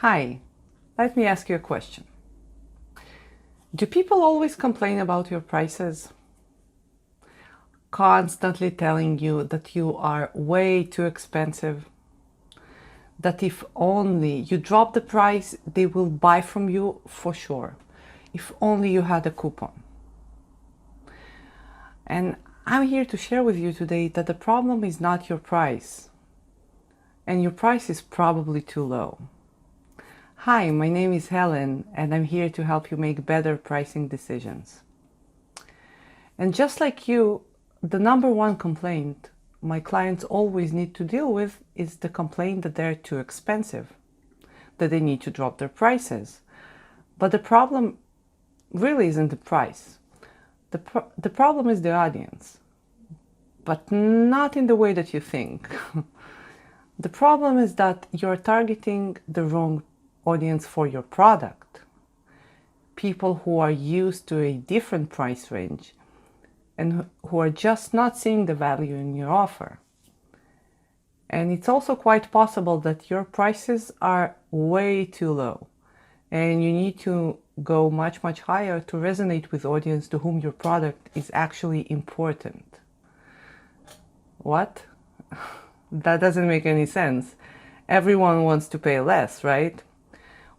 Hi, let me ask you a question. Do people always complain about your prices? Constantly telling you that you are way too expensive? That if only you drop the price, they will buy from you for sure. If only you had a coupon. And I'm here to share with you today that the problem is not your price. And your price is probably too low. Hi, my name is Helen, and I'm here to help you make better pricing decisions. And just like you, the number one complaint my clients always need to deal with is the complaint that they're too expensive, that they need to drop their prices. But the problem really isn't the price. The problem is the audience, but not in the way that you think. The problem is that you're targeting the wrong audience for your product. People who are used to a different price range and who are just not seeing the value in your offer. And it's also quite possible that your prices are way too low and you need to go much higher to resonate with audience to whom your product is actually important. What? That doesn't make any sense. Everyone wants to pay less, right?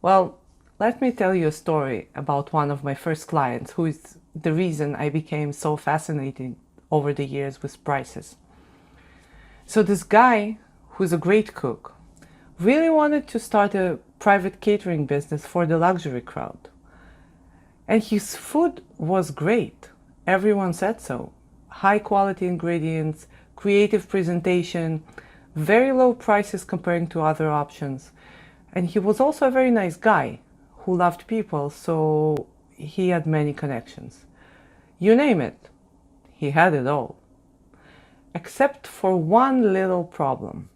Well, let me tell you a story about one of my first clients who is the reason I became so fascinated over the years with prices. So this guy, who's a great cook, really wanted to start a private catering business for the luxury crowd. And his food was great. Everyone said so. High quality ingredients, creative presentation, very low prices comparing to other options. And he was also a very nice guy who loved people, so he had many connections. You name it, he had it all. Except for one little problem.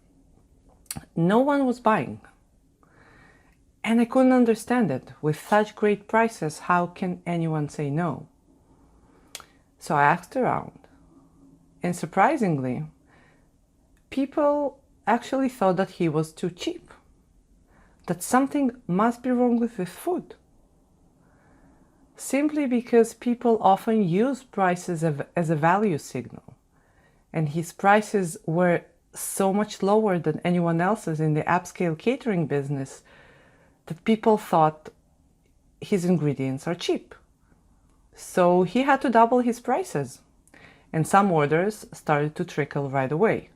No one was buying. And I couldn't understand it. With such great prices, how can anyone say no? So I asked around. And surprisingly, people actually thought that he was too cheap. That something must be wrong with his food. Simply because people often use prices as a value signal. And his prices were so much lower than anyone else's in the upscale catering business that people thought his ingredients are cheap. So he had to double his prices. And some orders started to trickle right away.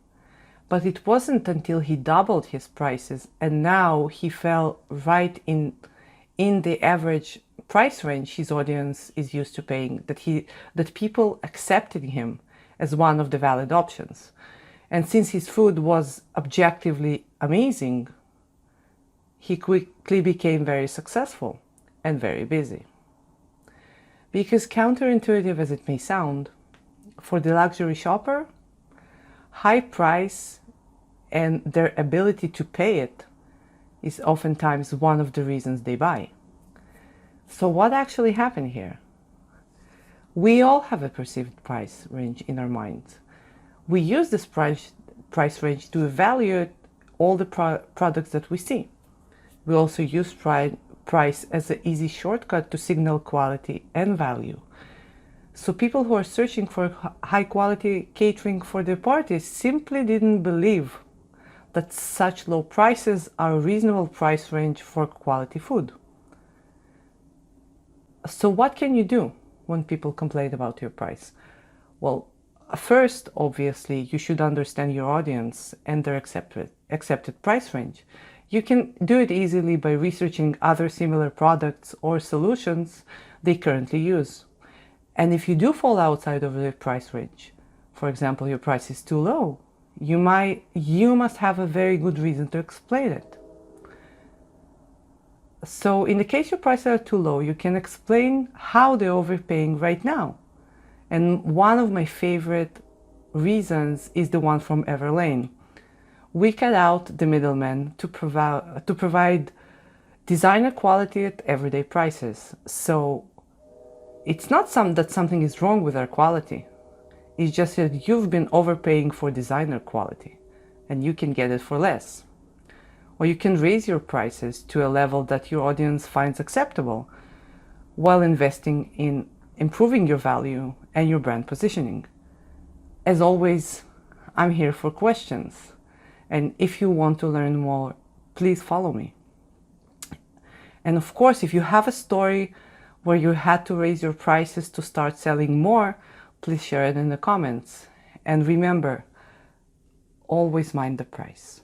But it wasn't until he doubled his prices and now he fell right in the average price range his audience is used to paying, that people accepted him as one of the valid options. And since his food was objectively amazing, he quickly became very successful and very busy. Because counterintuitive as it may sound, for the luxury shopper, high price and their ability to pay it is oftentimes one of the reasons they buy. So what actually happened here? We all have a perceived price range in our minds. We use this price range to evaluate all the products that we see. We also use price as an easy shortcut to signal quality and value. So people who are searching for high quality catering for their parties simply didn't believe that such low prices are a reasonable price range for quality food. So what can you do when people complain about your price? Well, first, obviously, you should understand your audience and their accepted price range. You can do it easily by researching other similar products or solutions they currently use. And if you do fall outside of the price range, for example, your price is too low, you must have a very good reason to explain it. So in the case your prices are too low, you can explain how they're overpaying right now. And one of my favorite reasons is the one from Everlane. We cut out the middleman to provide designer quality at everyday prices. So it's not that something is wrong with our quality. It's just that you've been overpaying for designer quality and you can get it for less. or you can raise your prices to a level that your audience finds acceptable while investing in improving your value and your brand positioning. As always, I'm here for questions. And if you want to learn more, please follow me. And of course, if you have a story where you had to raise your prices to start selling more, please share it in the comments. And remember, always mind the price.